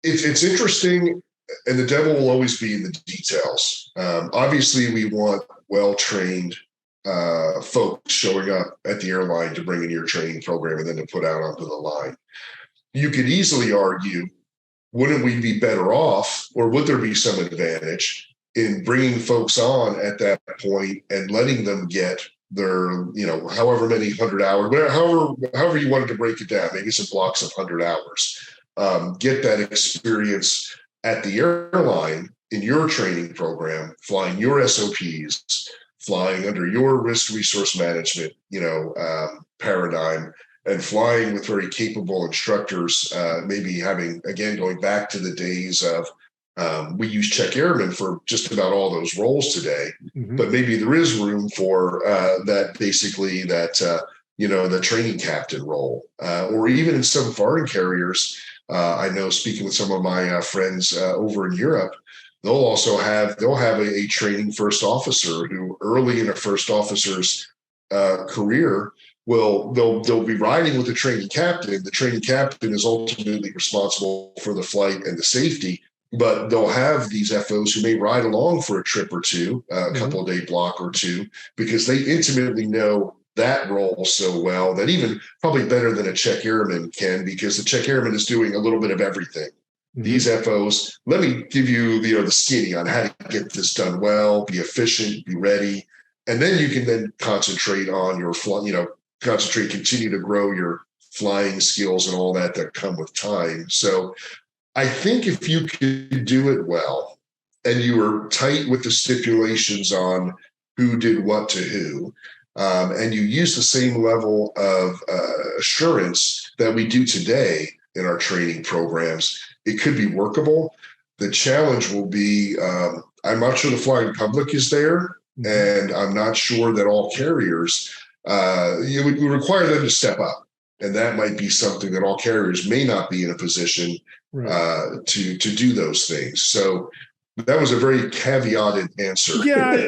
It's interesting, and the devil will always be in the details. Obviously, we want well-trained folks showing up at the airline to bring in your training program and then to put out onto the line. You could easily argue, wouldn't we be better off, or would there be some advantage in bringing folks on at that point and letting them get their, however many 100 hours, however you wanted to break it down, maybe some blocks of 100 hours, get that experience at the airline in your training program, flying your SOPs, flying under your risk resource management, paradigm, and flying with very capable instructors, maybe having, again, going back to the days of, we use check airmen for just about all those roles today, but maybe there is room for the training captain role, or even in some foreign carriers. I know, speaking with some of my friends over in Europe, they'll have a training first officer who early in a first officer's career they'll be riding with the training captain. The training captain is ultimately responsible for the flight and the safety, but they'll have these FOs who may ride along for a trip or two, a couple of day block or two, because they intimately know that role so well, that even probably better than a check airman can, because the check airman is doing a little bit of everything. These FOs, let me give you the skinny on how to get this done well, be efficient, be ready, and then you can then concentrate on your continue to grow your flying skills and all that come with time. So I think if you could do it well and you were tight with the stipulations on who did what to who, and you use the same level of assurance that we do today in our training programs, it could be workable. The challenge will be, I'm not sure the flying public is there, and I'm not sure that all carriers, it would require them to step up. And that might be something that all carriers may not be in a position to do those things. So that was a very caveated answer. Yeah,